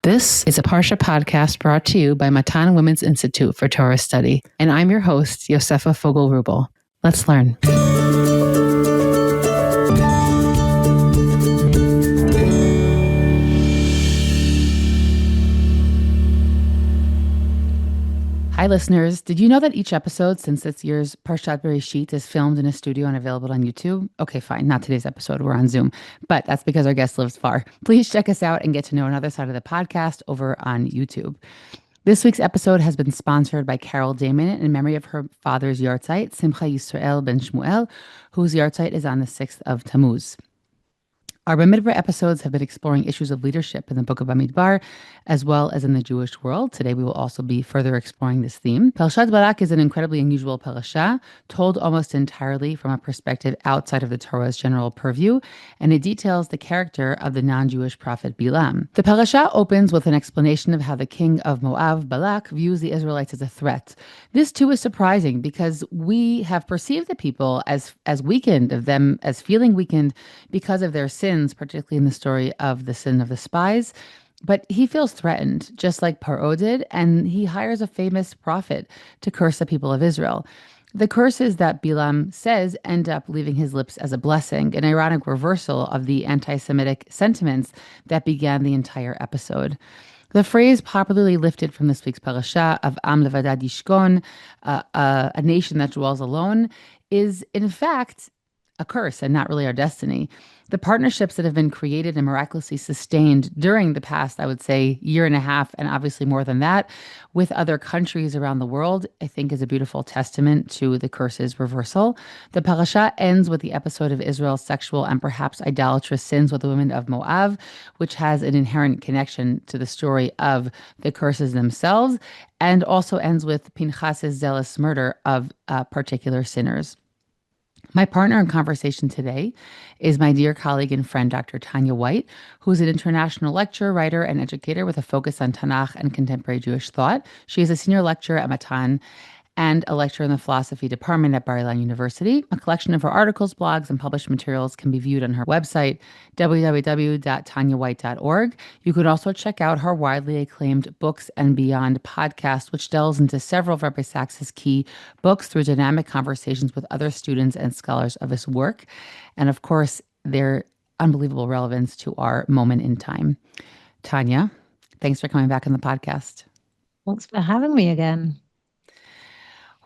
This is a Parsha podcast brought to you by Matan Women's Institute for Torah Study, and I'm your host, Yosefa Fogel-Rubel. Let's learn. Hi, listeners. Did you know that each episode since this year's Parshat Bereshit is filmed in a studio and available on YouTube? Okay, fine. Not today's episode. We're on Zoom. But that's because our guest lives far. Please check us out and get to know another side of the podcast over on YouTube. This week's episode has been sponsored by Carol Damon in memory of her father's yahrzeit, Simcha Yisrael ben Shmuel, whose yahrzeit is on the 6th of Tammuz. Our Bamidbar episodes have been exploring issues of leadership in the book of Bamidbar, as well as in the Jewish world. Today, we will also be further exploring this theme. Parshat Balak is an incredibly unusual parasha, told almost entirely from a perspective outside of the Torah's general purview, and it details the character of the non-Jewish prophet Bilam. The parasha opens with an explanation of how the king of Moab, Balak, views the Israelites as a threat. This, too, is surprising because we have perceived the people as weakened, of them as feeling weakened because of their sins, particularly in the story of the sin of the spies. But he feels threatened, just like Pharaoh did, and he hires a famous prophet to curse the people of Israel. The curses that Bilam says end up leaving his lips as a blessing, an ironic reversal of the anti-Semitic sentiments that began the entire episode. The phrase popularly lifted from this week's parasha of Am Levadad Yishkon, a nation that dwells alone, is in fact a curse and not really our destiny. The partnerships that have been created and miraculously sustained during the past, I would say, year and a half, and obviously more than that, with other countries around the world, I think is a beautiful testament to the curse's reversal. The parasha ends with the episode of Israel's sexual and perhaps idolatrous sins with the women of Moab, which has an inherent connection to the story of the curses themselves, and also ends with Pinchas's zealous murder of particular sinners. My partner in conversation today is my dear colleague and friend, Dr. Tanya White, who is an international lecturer, writer, and educator with a focus on Tanakh and contemporary Jewish thought. She is a senior lecturer at Matan and a lecturer in the philosophy department at Bar Ilan University. A collection of her articles, blogs, and published materials can be viewed on her website, www.tanyawhite.org. You can also check out her widely acclaimed Books and Beyond podcast, which delves into several of Rabbi Sachs's key books through dynamic conversations with other students and scholars of his work. And of course, their unbelievable relevance to our moment in time. Tanya, thanks for coming back on the podcast. Thanks for having me again.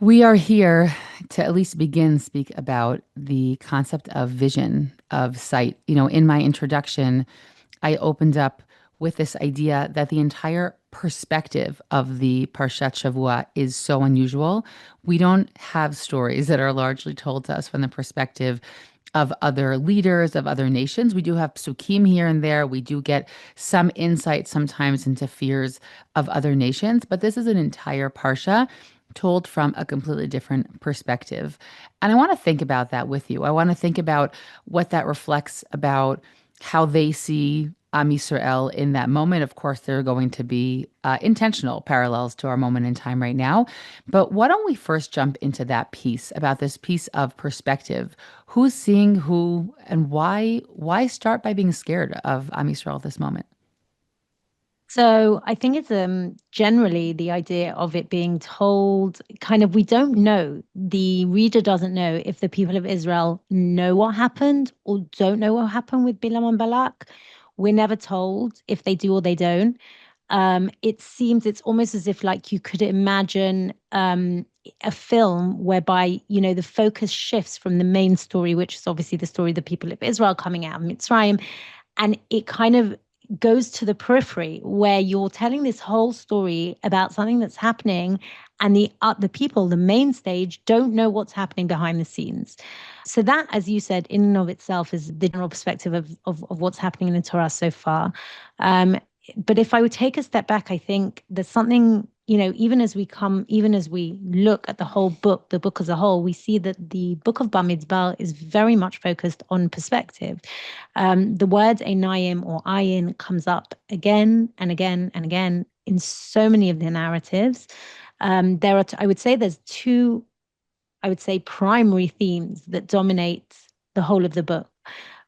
We are here to at least speak about the concept of vision, of sight. You know, in my introduction, I opened up with this idea that the entire perspective of the Parshat Shavua is so unusual. We don't have stories that are largely told to us from the perspective of other leaders, of other nations. We do have psukim here and there. We do get some insight sometimes into fears of other nations, but this is an entire Parsha told from a completely different perspective. And I want to think about that with you. I want to think about what that reflects about how they see Am Yisrael in that moment. Of course, there are going to be intentional parallels to our moment in time right now. But why don't we first jump into that piece, about this piece of perspective? Who's seeing who, and why start by being scared of Am Yisrael at this moment? So I think it's generally the idea of it being told kind of, we don't know, the reader doesn't know if the people of Israel know what happened or don't know what happened with Bilam and Balak. We're never told if they do or they don't. It seems it's almost as if like you could imagine a film whereby, you know, the focus shifts from the main story, which is obviously the story of the people of Israel coming out of Mitzrayim, and it kind of goes to the periphery where you're telling this whole story about something that's happening, and the people, the main stage, don't know what's happening behind the scenes. So that, as you said, in and of itself is the general perspective of what's happening in the Torah so far. But if I would take a step back, I think there's something, you know, even as we look at the whole book, the book as a whole, we see that the book of Bamidbar is very much focused on perspective. The word einayim or ayin comes up again and again and again in so many of the narratives. I would say there's two, primary themes that dominate the whole of the book.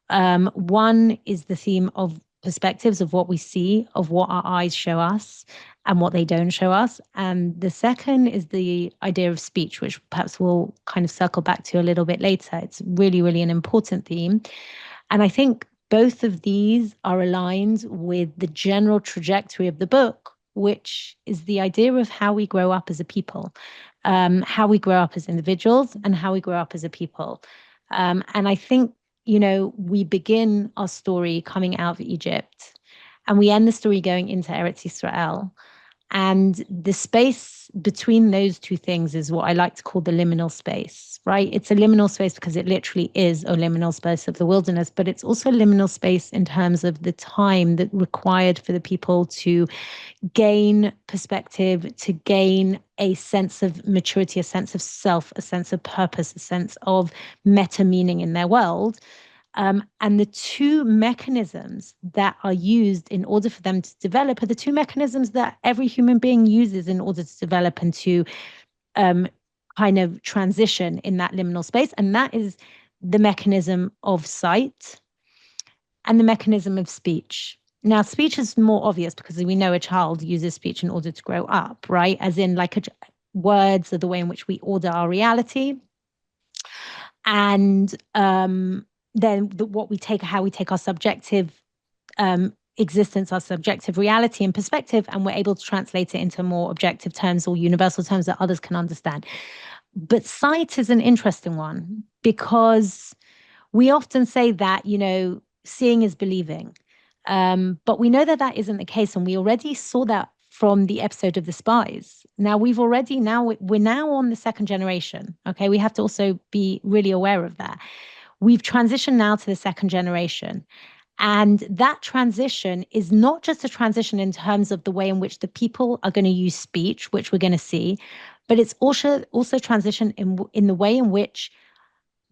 One is the theme of perspectives of what we see, of what our eyes show us and what they don't show us. And the second is the idea of speech, which perhaps we'll kind of circle back to a little bit later. It's really, really an important theme. And I think both of these are aligned with the general trajectory of the book, which is the idea of how we grow up as a people, how we grow up as individuals, and how we grow up as a people. And I think, we begin our story coming out of Egypt, and we end the story going into Eretz Israel. And the space between those two things is what I like to call the liminal space, right? It's a liminal space because it literally is a liminal space of the wilderness, but it's also a liminal space in terms of the time that required for the people to gain perspective, to gain a sense of maturity, a sense of self, a sense of purpose, a sense of meta meaning in their world. And the two mechanisms that are used in order for them to develop are the two mechanisms that every human being uses in order to develop and to um, kind of transition in that liminal space. And that is the mechanism of sight and the mechanism of speech. Now, speech is more obvious because we know a child uses speech in order to grow up, right? As in, words are the way in which we order our reality. And then what we take, how we take our subjective existence, our subjective reality and perspective, and we're able to translate it into more objective terms or universal terms that others can understand. But sight is an interesting one because we often say that, seeing is believing. But we know that that isn't the case. And we already saw that from the episode of the spies. Now we're now on the second generation. Okay. We have to also be really aware of that. We've transitioned now to the second generation. And that transition is not just a transition in terms of the way in which the people are going to use speech, which we're going to see, but it's also transition in the way in which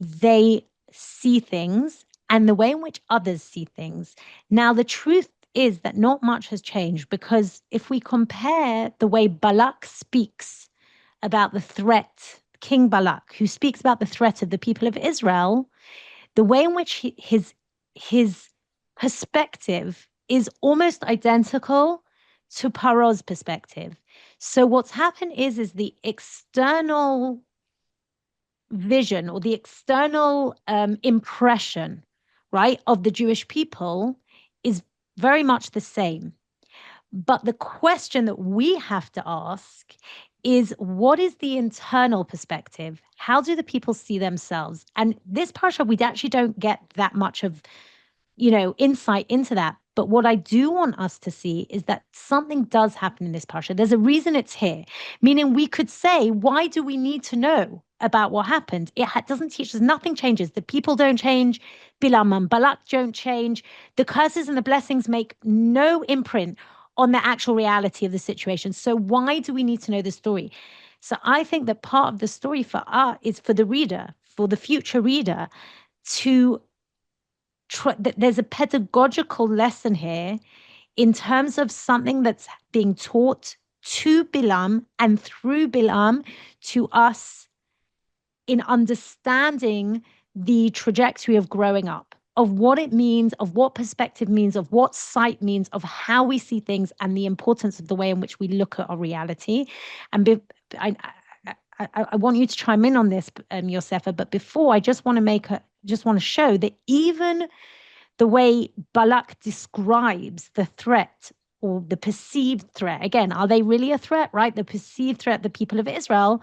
they see things and the way in which others see things. Now, the truth is that not much has changed because if we compare the way Balak speaks about the threat, King Balak, who speaks about the threat of the people of Israel, the way in which his perspective is almost identical to Paro's perspective. So what's happened is the external vision or the external impression, right, of the Jewish people is very much the same. But the question that we have to ask is, what is the internal perspective? How do the people see themselves? And this parsha, we actually don't get that much of, insight into that. But what I do want us to see is that something does happen in this parsha. There's a reason it's here, meaning we could say, why do we need to know about what happened? It doesn't teach us, nothing changes. The people don't change. Bilam and Balak don't change. The curses and the blessings make no imprint on the actual reality of the situation. So why do we need to know the story? So I think that part of the story for us is for the reader, for the future reader, to there's a pedagogical lesson here in terms of something that's being taught to Bilam and through Bilam to us in understanding the trajectory of growing up, of what it means, of what perspective means, of what sight means, of how we see things, and the importance of the way in which we look at our reality. And I want you to chime in on this, Yosefa, but before I just want to show that even the way Balak describes the threat or the perceived threat, again, are they really a threat, right? The perceived threat, the people of Israel,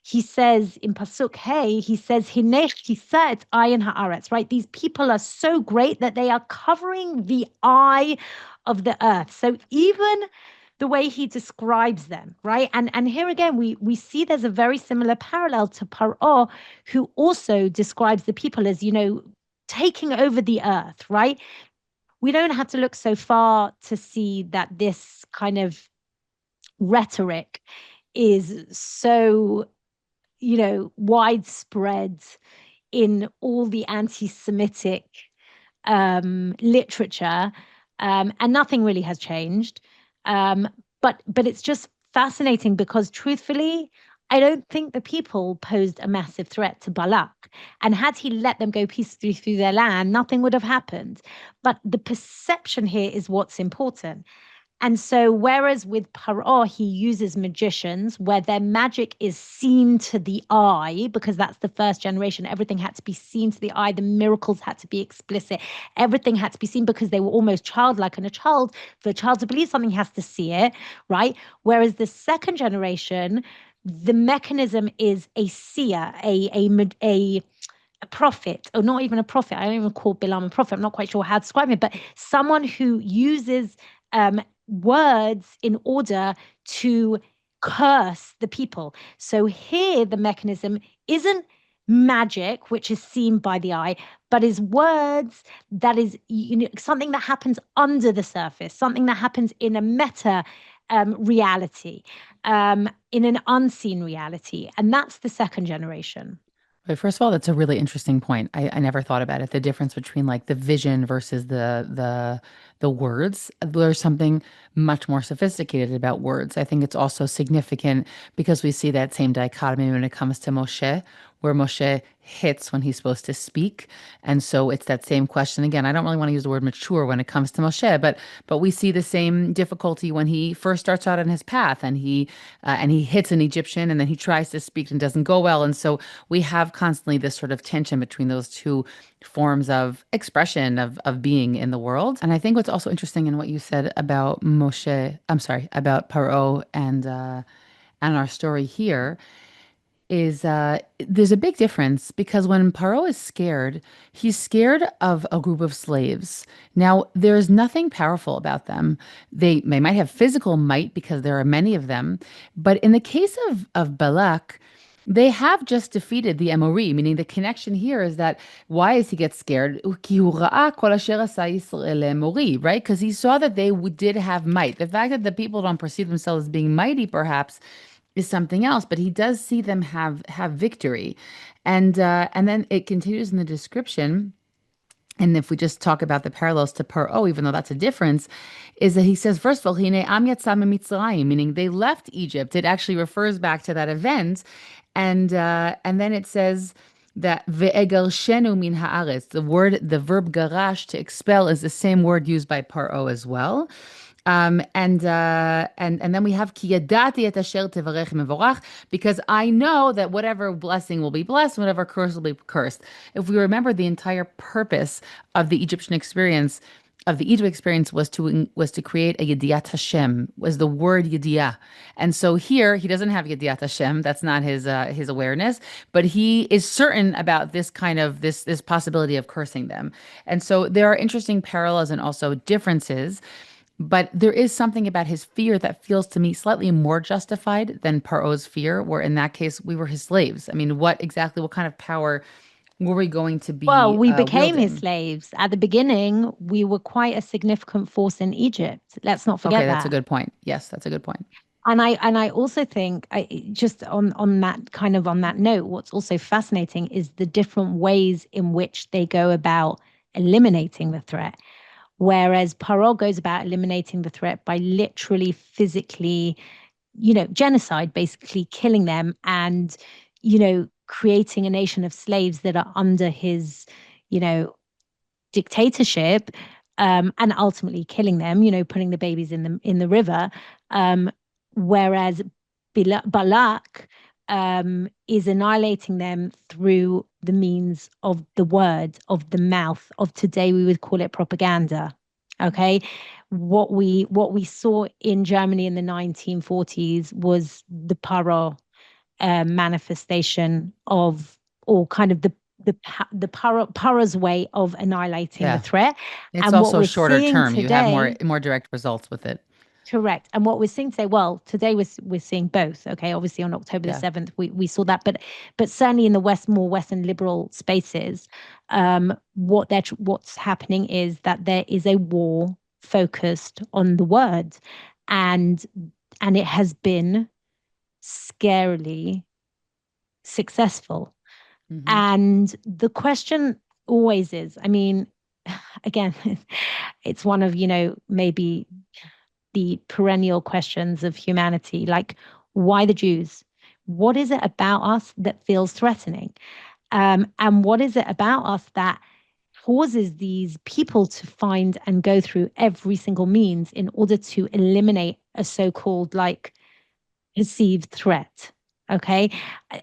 he says in Pasuk Hey, he says, Hinech kisat ayin haaretz, right? These people are so great that they are covering the eye of the earth. So even the way he describes them, right? And here again, we see there's a very similar parallel to Paro, who also describes the people as, taking over the earth, right? We don't have to look so far to see that this kind of rhetoric is so, widespread in all the anti-Semitic literature, and nothing really has changed. But it's just fascinating because, truthfully, I don't think the people posed a massive threat to Balak. And had he let them go peacefully through their land, nothing would have happened. But the perception here is what's important. And so, whereas with Paro, he uses magicians where their magic is seen to the eye, because that's the first generation. Everything had to be seen to the eye. The miracles had to be explicit. Everything had to be seen because they were almost childlike. And for a child to believe something, has to see it, right? Whereas the second generation, the mechanism is a seer, a prophet, or not even a prophet. I don't even call Bilam a prophet. I'm not quite sure how to describe it, but someone who uses words in order to curse the people. So here, the mechanism isn't magic, which is seen by the eye, but is words that is something that happens under the surface, something that happens in a meta reality, in an unseen reality. And that's the second generation. But first of all, that's a really interesting point. I never thought about it. The difference between like the vision versus the words. There's something much more sophisticated about words. I think it's also significant because we see that same dichotomy when it comes to Moshe, where Moshe hits when he's supposed to speak. And so it's that same question again. I don't really want to use the word mature when it comes to Moshe, but we see the same difficulty when he first starts out on his path and he hits an Egyptian and then he tries to speak and doesn't go well. And so we have constantly this sort of tension between those two forms of expression of being in the world. And I think what's also interesting in what you said about Moshe, I'm sorry, about Paro and our story here is there's a big difference because when Paro is scared, he's scared of a group of slaves. Now, there's nothing powerful about them. They might have physical might because there are many of them, but in the case of Balak, they have just defeated the Emori, meaning the connection here is that why does he get scared? כי הוא ראה כל אשר עשה ישראל לאמורי, right? Because he saw that they did have might. The fact that the people don't perceive themselves as being mighty, perhaps, is something else, but he does see them have victory. And then it continues in the description. And if we just talk about the parallels to Paro, even though that's a difference, is that he says, first of all, Hine am yatzam mitzrayim, meaning they left Egypt. It actually refers back to that event. And then it says that ve'egarshenu min haaretz. The verb garash, to expel, is the same word used by Paro as well. And then we have ki yadati et asher tevarech mevorach, because I know that whatever blessing will be blessed, whatever curse will be cursed. If we remember, the entire purpose of the Egyptian experience, of the Egypt experience, was to create a Yediat Hashem, was the word Yediah. And so here he doesn't have Yediat Hashem. That's not his awareness, but he is certain about this kind of this possibility of cursing them. And so there are interesting parallels and also differences. But there is something about his fear that feels to me slightly more justified than Paro's fear, where in that case we were his slaves. I mean, what kind of power were we going to Well, be we became his wielding? slaves. At the beginning, we were quite a significant force in Egypt. Let's not Okay, forget that's a that. good point. Yes, that's a good point. And I also think just on that kind of on that note, what's also fascinating is the different ways in which they go about eliminating the threat. Whereas Paro goes about eliminating the threat by literally physically, genocide, basically killing them and, creating a nation of slaves that are under his, you know, dictatorship, and ultimately killing them, putting the babies in the river. Um, whereas Balak is annihilating them through the means of the word, of the mouth, of today we would call it propaganda. Okay. What we saw in Germany in the 1940s was the Paro manifestation of, or kind of the Para's way of annihilating the Yeah. threat. It's And what also we're shorter seeing term. You have more today, more direct results with it. correct. And what we're seeing today, well, today we're seeing both. Okay, obviously on October the Yeah. 7th, we saw that, but certainly in the more Western liberal spaces, what's happening is that there is a war focused on the word, and it has been scarily successful. Hmm. And the question always is, I mean, again, it's one of, maybe the perennial questions of humanity, like, why the Jews? What is it about us that feels threatening? And what is it about us that causes these people to find and go through every single means in order to eliminate a so-called like perceived threat? Okay.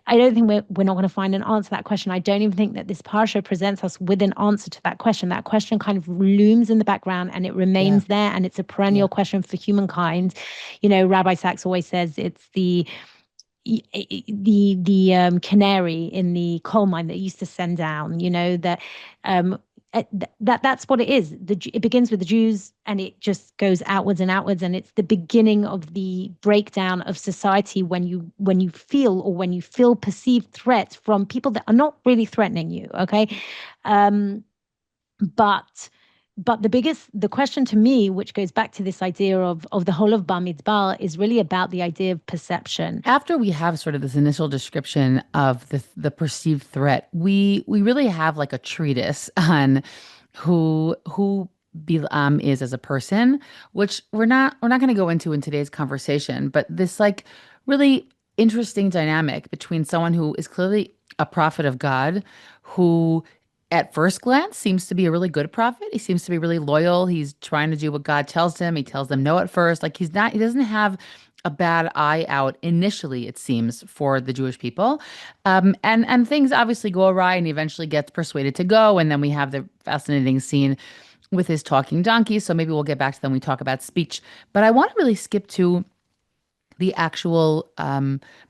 I don't think we're not going to find an answer to that question. I don't even think that this parsha presents us with an answer to that question. That question kind of looms in the background and it Yeah. remains there. And it's a Yeah. perennial question for humankind. Rabbi Sachs always says it's the canary in the coal mine that used to send down, that um that's what it is. It begins with the Jews and it just goes outwards and outwards, and it's the beginning of the breakdown of society when you feel, or when you feel perceived threats from people that are not really threatening you. Okay. um but the question to me, which goes back to this idea of the whole of Bamidbar, is really about the idea of perception. After we have sort of this initial description of the perceived threat, we really have like a treatise on who Bilam is as a person, which we're not going to go into in today's conversation, but this like really interesting dynamic between someone who is clearly a prophet of God, who at first glance seems to be a really good prophet. He seems to be really loyal. He's trying to do what God tells him. He tells them no at first. Like he doesn't have a bad eye out initially, it seems, for the Jewish people. And things obviously go awry and he eventually gets persuaded to go. And then we have the fascinating scene with his talking donkey. So maybe we'll get back to them when we talk about speech. But I want to really skip to the actual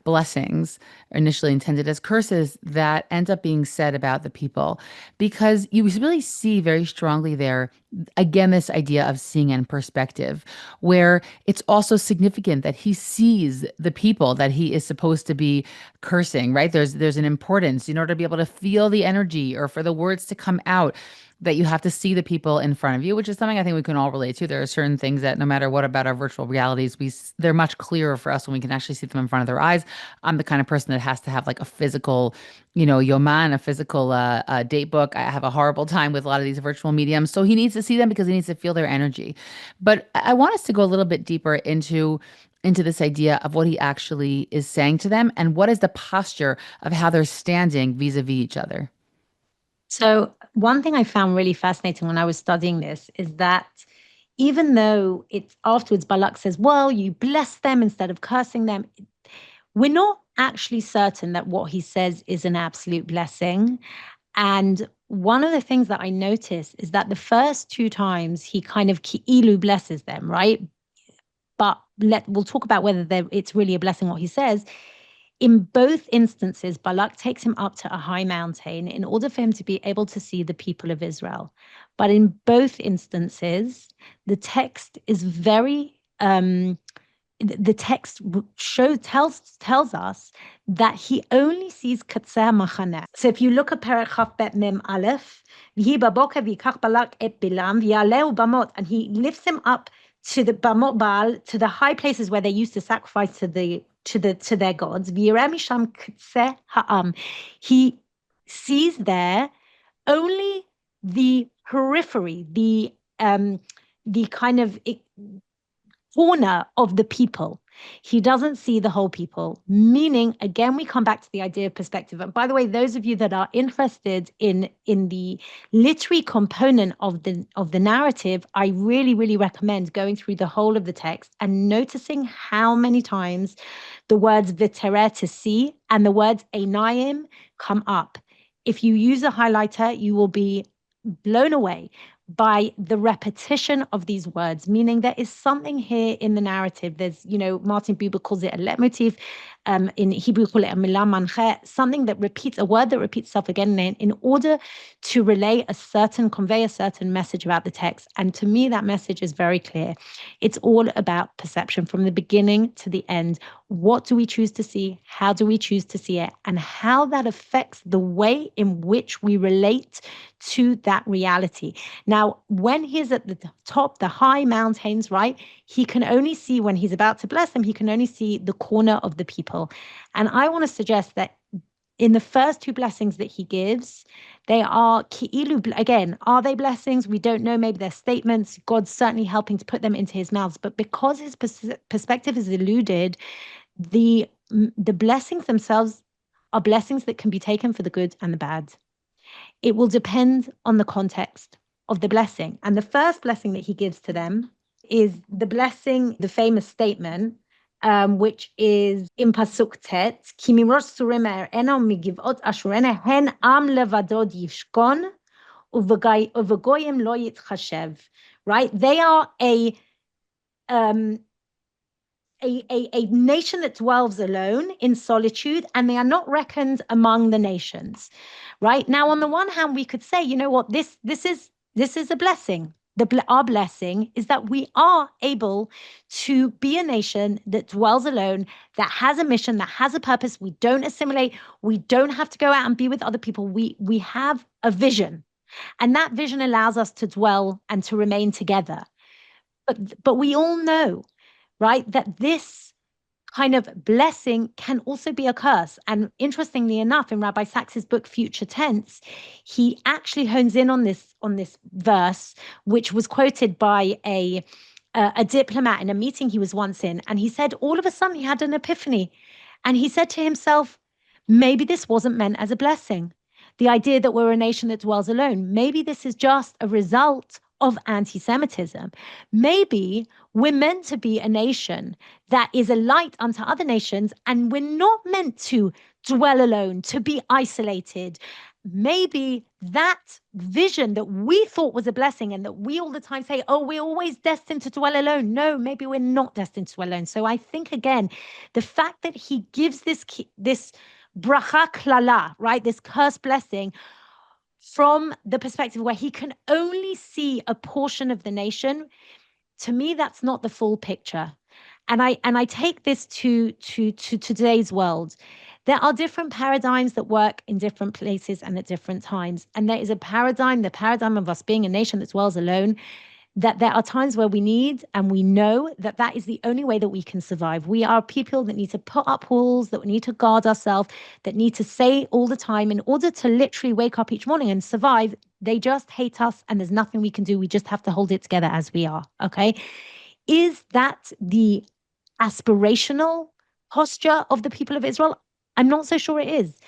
blessings initially intended as curses that end up being said about the people, because you really see very strongly there again this idea of seeing in perspective, where it's also significant that he sees the people that he is supposed to be cursing, right? There's an importance in order to be able to feel the energy or for the words to come out, that you have to see the people in front of you, which is something I think we can all relate to. There are certain things that no matter what about our virtual realities, they're much clearer for us when we can actually see them in front of their eyes. I'm the kind of person that has to have like a physical, yoman, a physical date book. I have a horrible time with a lot of these virtual mediums. So he needs to see them because he needs to feel their energy. But I want us to go a little bit deeper into this idea of what he actually is saying to them and what is the posture of how they're standing vis-a-vis each other. So, one thing I found really fascinating when I was studying this is that even though it's afterwards, Balak says, well, you bless them instead of cursing them, we're not actually certain that what he says is an absolute blessing. And one of the things that I noticed is that the first two times he kind of ki'ilu blesses them, right? But we'll talk about whether it's really a blessing what he says. In both instances, Balak takes him up to a high mountain in order for him to be able to see the people of Israel. But in both instances, the text is very the text tells us that he only sees Katzeh Machane. So if you look at Perek Chaf Bet Mem Aleph, V'hi baboker v'yikach Balak et Bilam v'yaleu bamot, and he lifts him up to the Bamot Baal, to the high places where they used to sacrifice to their gods. V'yireh misham Katzeh Ha'am. He sees there only the periphery, the kind of corner of the people. He doesn't see the whole people, meaning, again, we come back to the idea of perspective. And by the way, those of you that are interested in the literary component of the narrative, I really, really recommend going through the whole of the text and noticing how many times the words v'tereh, to see, and the words einayim come up. If you use a highlighter, you will be blown away by the repetition of these words, meaning there is something here in the narrative. There's, Martin Buber calls it a leitmotif. In Hebrew, we call it a milah manche, something that repeats, a word that repeats itself again and again in order to convey a certain message about the text. And to me, that message is very clear. It's all about perception from the beginning to the end. What do we choose to see? How do we choose to see it? And how that affects the way in which we relate to that reality. Now, when he's at the top, the high mountains, right, he can only see, when he's about to bless them, he can only see the corner of the people. And I want to suggest that in the first two blessings that he gives, they are ki'ilu, again, are they blessings? We don't know. Maybe they're statements. God's certainly helping to put them into his mouth. But because his perspective is eluded, the blessings themselves are blessings that can be taken for the good and the bad. It will depend on the context of the blessing. And the first blessing that he gives to them is the blessing, the famous statement, which is in Pasuk Tet, Ki mimrosh surim ena migivot ashurena hen am levadod yishkon uvegoyim lo yitchashev. Right? They are um, a nation that dwells alone in solitude, and they are not reckoned among the nations. Right now, on the one hand, we could say, you know what, this is a blessing. Our blessing is that we are able to be a nation that dwells alone, that has a mission, that has a purpose. We don't assimilate. We don't have to go out and be with other people. We have a vision, and that vision allows us to dwell and to remain together. But we all know, right, that this kind of blessing can also be a curse. And interestingly enough, in Rabbi Sacks's book Future Tense, he actually hones in on this verse, which was quoted by a diplomat in a meeting he was once in, and he said all of a sudden he had an epiphany, and he said to himself, maybe this wasn't meant as a blessing. The idea that we're a nation that dwells alone, maybe this is just a result of anti-Semitism. Maybe we're meant to be a nation that is a light unto other nations, and we're not meant to dwell alone, to be isolated. Maybe that vision that we thought was a blessing and that we all the time say, oh, we're always destined to dwell alone. No, maybe we're not destined to dwell alone. So I think, again, the fact that he gives this bracha klala, right, this cursed blessing, from the perspective where he can only see a portion of the nation, to me, that's not the full picture. And I take this to today's world. There are different paradigms that work in different places and at different times. And there is a paradigm, the paradigm of us being a nation that dwells alone, that there are times where we need and we know that that is the only way that we can survive. We are people that need to put up walls, that we need to guard ourselves, that need to say all the time in order to literally wake up each morning and survive. They just hate us and there's nothing we can do. We just have to hold it together as we are. Okay. Is that the aspirational posture of the people of Israel? I'm not so sure it is.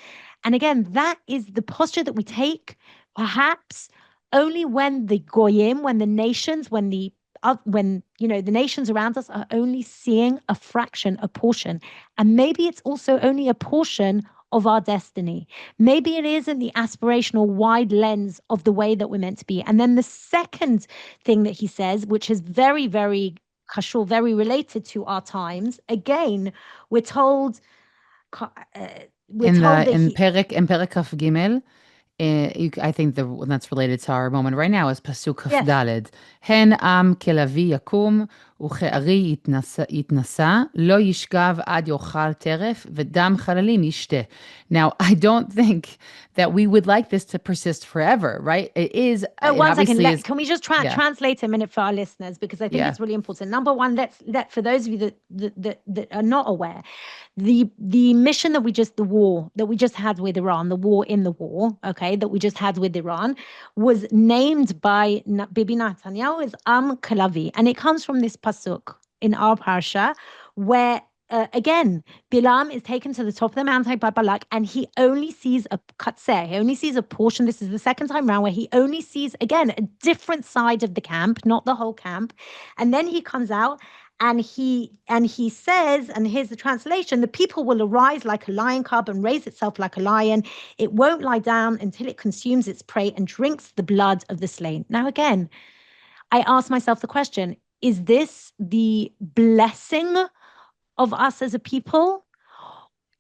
And again, that is the posture that we take, perhaps only when the goyim, when the nations, when the nations around us are only seeing a fraction, a portion, and maybe it's also only a portion of our destiny. Maybe it isn't the aspirational wide lens of the way that we're meant to be. And then the second thing that he says, which is very, very kashur, very related to our times. Again, we're told uh, In the that he in Perek Kaf Gimel, I think the one that's related to our moment right now is Pasuk Kaf yes. Daled. Hen am kelavi yakum uche'ari yitnasa lo yishgav ad yochal teref v'dam chalalim yishte. Now, I don't think that we would like this to persist forever, right? Oh, It one second. obviously is, Can we just yeah, translate a minute for our listeners, because I think yeah. it's really important. Number one, let for those of you that are not aware, the mission that the war that we just had with Iran, the war in the war, okay, that we just had with Iran, was named by Bibi Netanyahu as Am Kalavi, and it comes from this pasuk in our parsha, where again, Bilam is taken to the top of the mountain by Balak, and he only sees a katseh. He only sees a portion. This is the second time round where he only sees, again, a different side of the camp, not the whole camp. And then he comes out and he says, and here's the translation: the people will arise like a lion cub and raise itself like a lion. It won't lie down until it consumes its prey and drinks the blood of the slain. Now, again, I ask myself the question: is this the blessing of us as a people?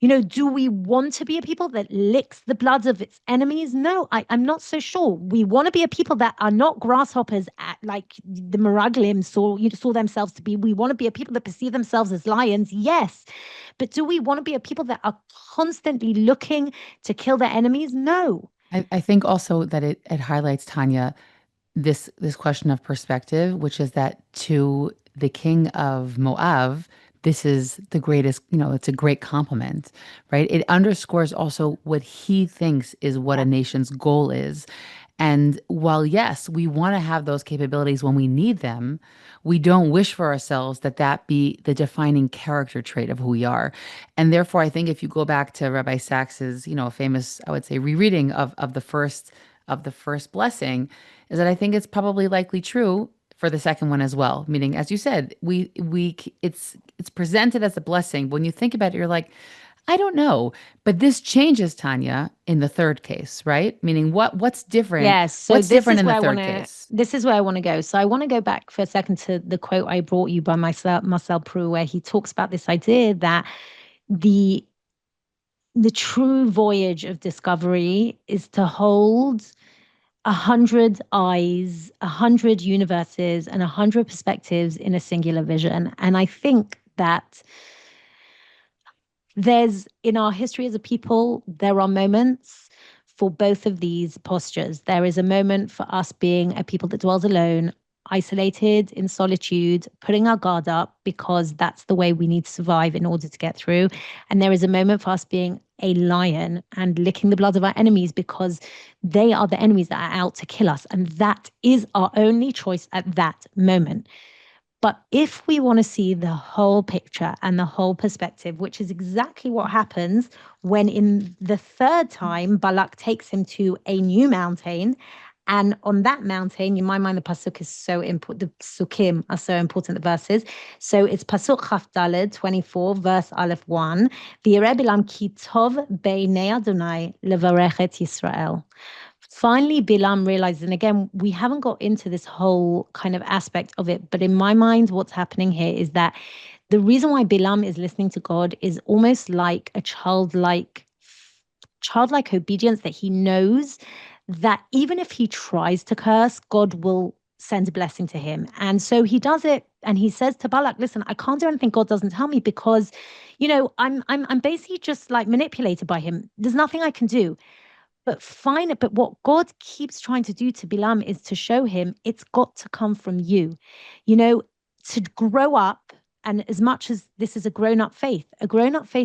Do we want to be a people that licks the blood of its enemies? No, I'm not so sure. We want to be a people that are not grasshoppers, like the Meraglim saw themselves to be. We want to be a people that perceive themselves as lions, yes. But do we want to be a people that are constantly looking to kill their enemies? No. I think also that it highlights, Tanya, this question of perspective, which is that to the king of Moab, this is the greatest, it's a great compliment, right? It underscores also what he thinks is what a Yeah. nation's goal is. And while, yes, we want to have those capabilities when we need them, we don't wish for ourselves that that be the defining character trait of who we are. And therefore, I think if you go back to Rabbi Sacks's, famous, I would say, rereading of the first blessing, is that I think it's probably likely true for the second one as well. Meaning, as you said, it's presented as a blessing. When you think about it, you're like, I don't know, but this changes, Tanya, in the third case, right? Meaning what's different? Yes. So What's different in the third case? this is where I want to go. So I want to go back for a second to the quote I brought you by Marcel Proust, where he talks about this idea that the the true voyage of discovery is to hold 100 eyes, 100 universes, and 100 perspectives in a singular vision. And I think that there's in our history as a people, there are moments for both of these postures. There is a moment for us being a people that dwells alone, isolated in solitude, putting our guard up because that's the way we need to survive in order to get through. And there is a moment for us being a lion and licking the blood of our enemies because they are the enemies that are out to kill us. And that is our only choice at that moment. But if we want to see the whole picture and the whole perspective, which is exactly what happens when in the third time Balak takes him to a new mountain. And on that mountain, in my mind, the pasuk is so important. The psukim are so important, the verses. So it's pasuk chaf daled 24, verse aleph 1. V'yireh bilam ki tov beinei Adonai levarechet Yisrael. Finally, Bilam realizes, and again, we haven't got into this whole kind of aspect of it, but in my mind, what's happening here is that the reason why Bilam is listening to God is almost like a childlike obedience that he knows that even if he tries to curse, God will send a blessing to him. And so he does it and he says to Balak, listen, I can't do anything God doesn't tell me because, I'm basically just like manipulated by him. There's nothing I can do. But what God keeps trying to do to Bilam is to show him it's got to come from you, you know, to grow up. And as much as this is a grown up faith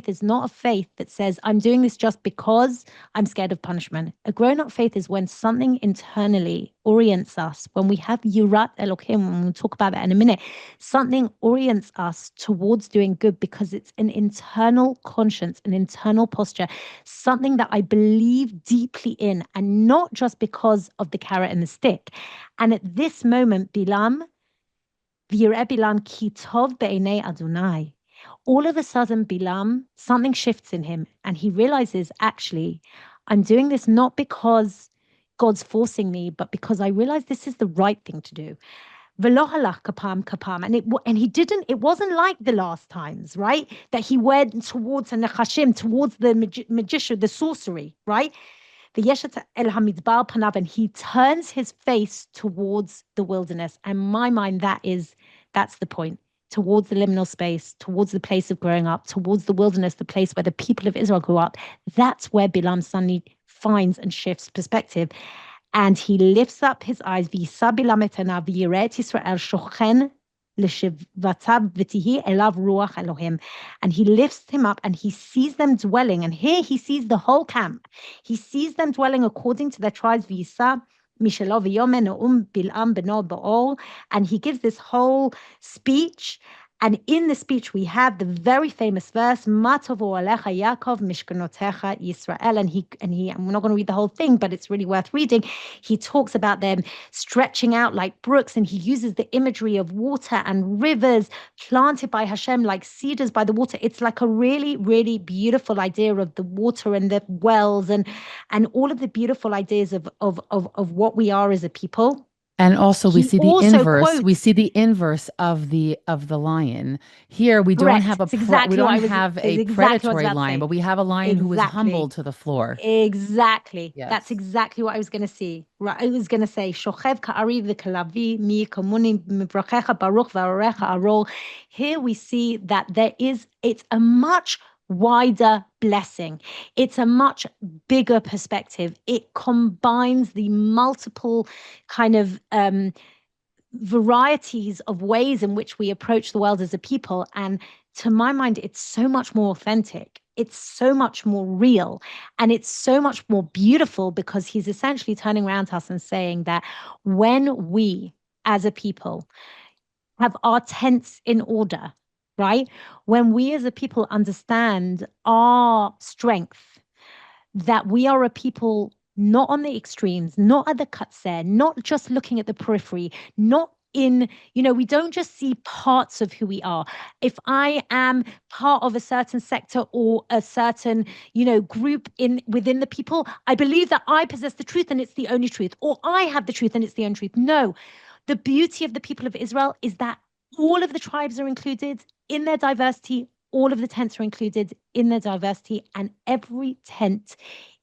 is not a faith that says, I'm doing this just because I'm scared of punishment. A grown up faith is when something internally orients us, when we have Yurat Elohim, and we'll talk about that in a minute, something orients us towards doing good because it's an internal conscience, an internal posture, something that I believe deeply in, and not just because of the carrot and the stick. And at this moment, Bilam, V'yireh Bilam ki tov be'enei Adonai. All of a sudden, Bilam, something shifts in him, and he realizes, actually, I'm doing this not because God's forcing me, but because I realize this is the right thing to do. V'lo halach kapam kapam, and he didn't. It wasn't like the last times, right? That he went towards the nechashim, towards the magician, the sorcery, right? V'yeshet el hamidbar panav, and he turns his face towards the wilderness. And in my mind, that's the point. Towards the liminal space, towards the place of growing up, towards the wilderness, the place where the people of Israel grew up. That's where Bilam suddenly finds and shifts perspective. And he lifts up his eyes, v'yisa Bilam et einav v'yireh et Yisrael shochen l'shivatav v'tihi elav ruach Elohim. And he lifts him up and he sees them dwelling. And here he sees the whole camp. He sees them dwelling according to their tribes, v'yisa Mishelo v'yomen ne'um Bilam beno ba'or. And he gives this whole speech. And in the speech, we have the very famous verse, Ma tovu alecha Yaakov mishkanotecha Yisrael. I'm not going to read the whole thing, but it's really worth reading. He talks about them stretching out like brooks, and he uses the imagery of water and rivers planted by Hashem like cedars by the water. It's like a really, really beautiful idea of the water and the wells and all of the beautiful ideas of what we are as a people. And also we He see the also inverse. We quotes. see the inverse of the lion. Here we don't Correct. have we don't have It's a exactly what I was predatory about to lion, say. but we have a lion who is humbled Exactly. to the floor. Exactly. That's Yes. exactly what I was going to see. Right. I was going to say, Shochev ka'ari v'kalavi mi kamuni mibrachecha baruch v'arecha arol. Here we see that it's a much wider blessing. It's a much bigger perspective. It combines the multiple kind of varieties of ways in which we approach the world as a people. And to my mind, it's so much more authentic. it's so much more real and it's so much more beautiful because he's essentially turning around to us and saying that when we as a people have our tents in order, right? When we as a people understand our strength, that we are a people not on the extremes, not at the cuts there, not just looking at the periphery, not in, we don't just see parts of who we are. If I am part of a certain sector or a certain, group in within the people, I believe that I possess the truth and it's the only truth, or I have the truth and it's the only truth. No, the beauty of the people of Israel is that all of the tribes are included in their diversity, all of the tents are included in their diversity, and every tent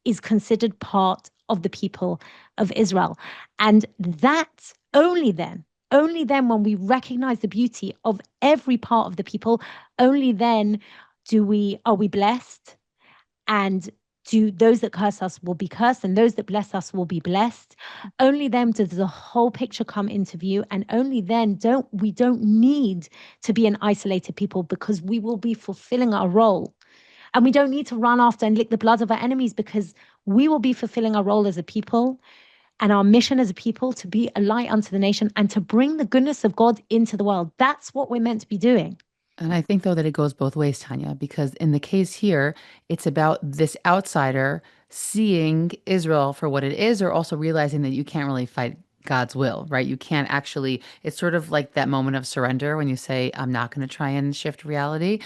is considered part of the people of Israel. And that only then, when we recognize the beauty of every part of the people, only then are we blessed, and do those that curse us will be cursed and those that bless us will be blessed. Only then does the whole picture come into view, and only then don't need to be an isolated people, because we will be fulfilling our role. And we don't need to run after and lick the blood of our enemies, because we will be fulfilling our role as a people and our mission as a people to be a light unto the nation and to bring the goodness of God into the world. That's what we're meant to be doing. And I think, though, that it goes both ways, Tanya, because in the case here, it's about this outsider seeing Israel for what it is, or also realizing that you can't really fight God's will, right? You can't actually, it's sort of like that moment of surrender when you say, I'm not going to try and shift reality.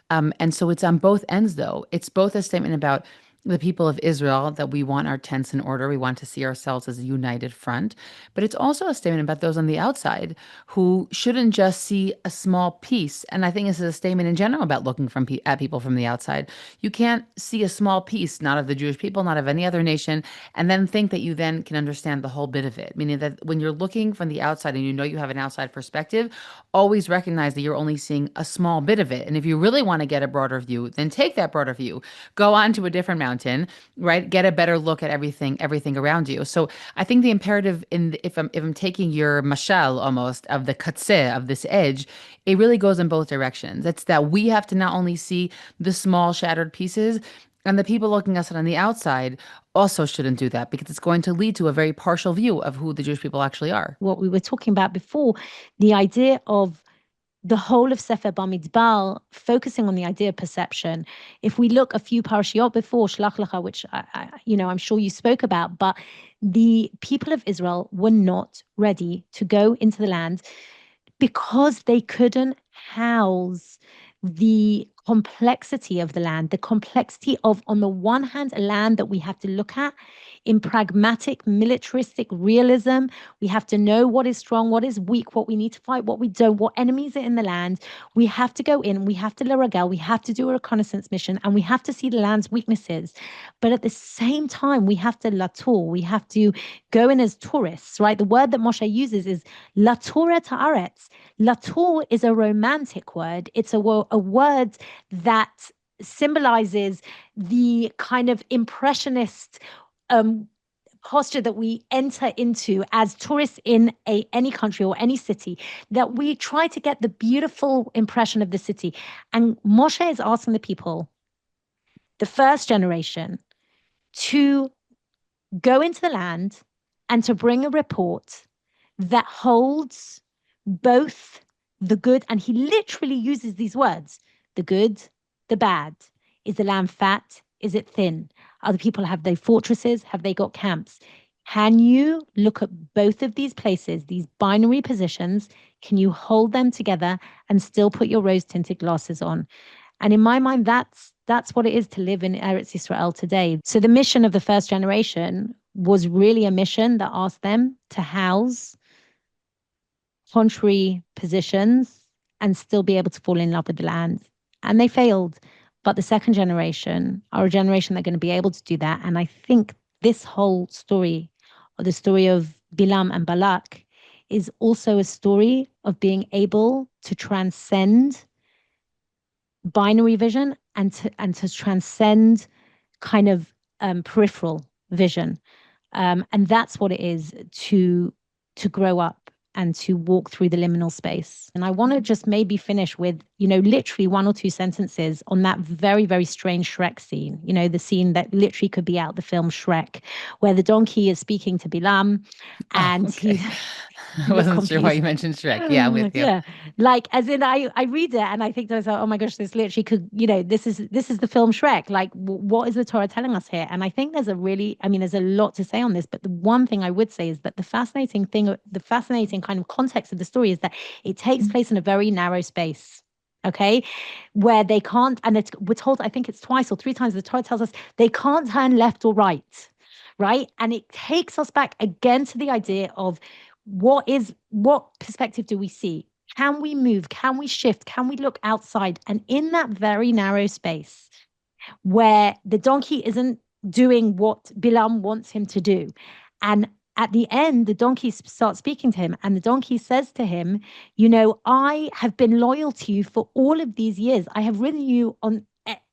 And so it's on both ends, though. It's both a statement about the people of Israel, that we want our tents in order. We want to see ourselves as a united front. But it's also a statement about those on the outside who shouldn't just see a small piece. And I think this is a statement in general about looking at people from the outside. You can't see a small piece, not of the Jewish people, not of any other nation, and then think that you then can understand the whole bit of it. Meaning that when you're looking from the outside and you know you have an outside perspective, always recognize that you're only seeing a small bit of it. And if you really want to get a broader view, then take that broader view. Go on to a different mountain, right? Get a better look at everything around you. So I think the imperative if I'm taking your mashal almost of the katzeh of this edge, it really goes in both directions. It's that we have to not only see the small shattered pieces, and the people looking us on the outside also shouldn't do that, because it's going to lead to a very partial view of who the Jewish people actually are. What we were talking about before, the idea of the whole of Sefer Bamidbar focusing on the idea of perception. If we look a few parashiot before Shlach Lecha, which I'm sure you spoke about, but the people of Israel were not ready to go into the land because they couldn't house the complexity of the land, the complexity of, on the one hand, a land that we have to look at in pragmatic, militaristic realism. We have to know what is strong, what is weak, what we need to fight, what we don't, what enemies are in the land. We have to go in, we have to l'regel, we have to do a reconnaissance mission, and we have to see the land's weaknesses. But at the same time, we have to latur, we have to go in as tourists, right? The word that Moshe uses is latur et haaretz. Latour is a romantic word. It's a word that symbolizes the kind of impressionist posture that we enter into as tourists in any country or any city, that we try to get the beautiful impression of the city. And Moshe is asking the people, the first generation, to go into the land and to bring a report that holds both the good, and he literally uses these words, the good, the bad. Is the land fat? Is it thin? Other people, have they fortresses? Have they got camps? Can you look at both of these places, these binary positions? Can you hold them together and still put your rose tinted glasses on? And in my mind, that's what it is to live in Eretz Israel today. So the mission of the first generation was really a mission that asked them to house contrary positions and still be able to fall in love with the land. And they failed. But the second generation are a generation that are going to be able to do that. And I think this whole story, or the story of Bilam and Balak, is also a story of being able to transcend binary vision and to transcend kind of peripheral vision. And that's what it is to grow up and to walk through the liminal space. And I want to just maybe finish with, literally one or two sentences on that very, very strange Shrek scene, the scene that literally could be out the film Shrek, where the donkey is speaking to Bilam Oh, and okay. he's I you look wasn't sure why you confused. mentioned Shrek. Yeah, I'm with you. Yeah. Like as in I read it and I think to myself, oh my gosh, this literally could, this is the film Shrek. Like what is the Torah telling us here? And I think there's a lot to say on this, but the one thing I would say is that the fascinating kind of context of the story is that it takes place in a very narrow space. Okay, where they can't, and we're told, I think it's twice or three times the Torah tells us they can't turn left or right, right? And it takes us back again to the idea of what perspective do we see? Can we move? Can we shift? Can we look outside? And in that very narrow space where the donkey isn't doing what Bilam wants him to do. And at the end, the donkey starts speaking to him, and the donkey says to him, I have been loyal to you for all of these years. I have ridden you on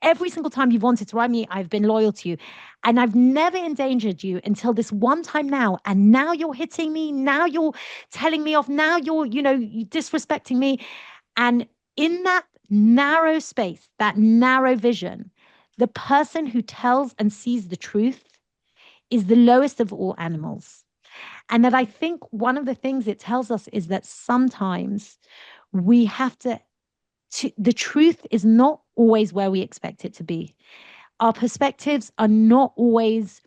every single time you've wanted to ride me. I've been loyal to you. And I've never endangered you until this one time now. And now you're hitting me. Now you're telling me off. Now you're disrespecting me. And in that narrow space, that narrow vision, the person who tells and sees the truth is the lowest of all animals. And that I think one of the things it tells us is that sometimes we have the truth is not always where we expect it to be. Our perspectives are not always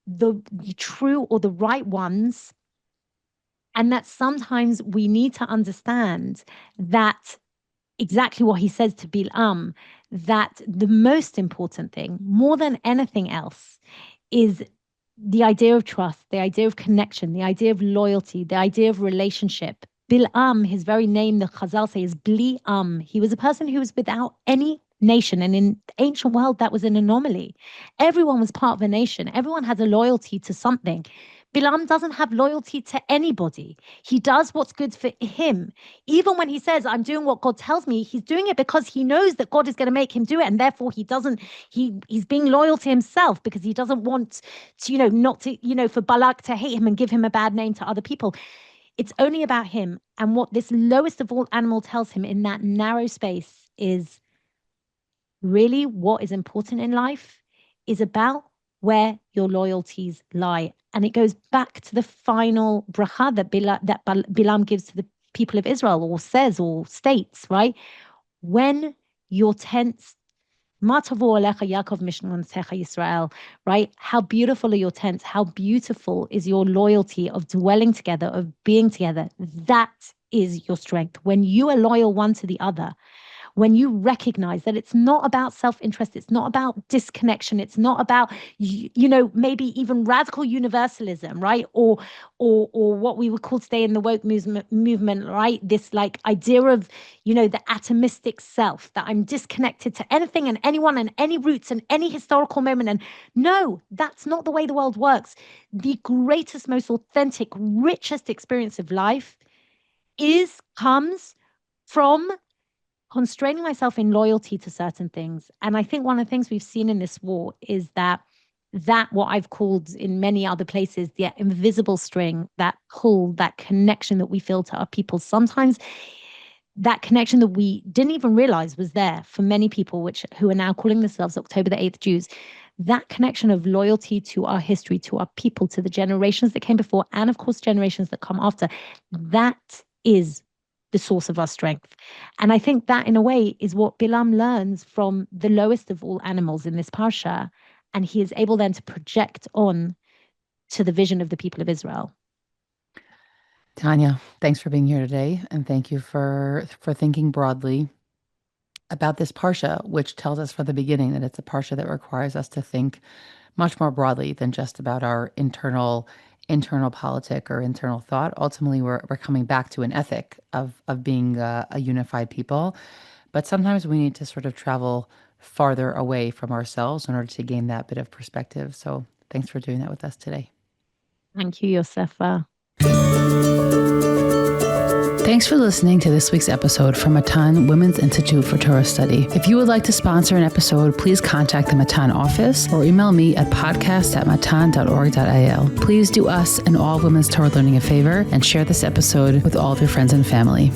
the true or the right ones. And that sometimes we need to understand that exactly what he says to Bil'am, that the most important thing, more than anything else, is the idea of trust, the idea of connection, the idea of loyalty, the idea of relationship. Bil'am, his very name, the Chazal say, is Bli-am. He was a person who was without any nation. And in the ancient world, that was an anomaly. Everyone was part of a nation. Everyone had a loyalty to something. Bilam doesn't have loyalty to anybody. He does what's good for him. Even when he says, I'm doing what God tells me, he's doing it because he knows that God is going to make him do it. And therefore he's being loyal to himself because he doesn't want to, not to, for Balak to hate him and give him a bad name to other people. It's only about him. And what this lowest of all animal tells him in that narrow space is really what is important in life is about where your loyalties lie. And it goes back to the final bracha that Bilam gives to the people of Israel, or says, or states, right? When your tents, Ma tavu alecha Yaakov mishkantecha Yisrael, right? How beautiful are your tents? How beautiful is your loyalty of dwelling together, of being together? That is your strength. When you are loyal one to the other, when you recognize that it's not about self-interest, it's not about disconnection, it's not about maybe even radical universalism, right? Or what we would call today in the woke movement, right? This like idea of the atomistic self, that I'm disconnected to anything and anyone and any roots and any historical moment. And no, that's not the way the world works. The greatest, most authentic, richest experience of life comes from constraining myself in loyalty to certain things. And I think one of the things we've seen in this war is that what I've called in many other places, the invisible string, that pull, that connection that we feel to our people, sometimes that connection that we didn't even realize was there for many people, who are now calling themselves October the 8th Jews, that connection of loyalty to our history, to our people, to the generations that came before, and of course, generations that come after, that is the source of our strength. And I think that in a way is what Bilam learns from the lowest of all animals in this parsha. And he is able then to project on to the vision of the people of Israel. Tanya, thanks for being here today, and thank you for thinking broadly about this parsha, which tells us from the beginning that it's a parsha that requires us to think much more broadly than just about our internal politic or internal thought. Ultimately, we're coming back to an ethic of being a unified people, but sometimes we need to sort of travel farther away from ourselves in order to gain that bit of perspective. So thanks for doing that with us today. Thank you, Yosefa. Thanks for listening to this week's episode from Matan Women's Institute for Torah Study. If you would like to sponsor an episode, please contact the Matan office or email me at podcast@matan.org.il. Please do us and all women's Torah learning a favor and share this episode with all of your friends and family.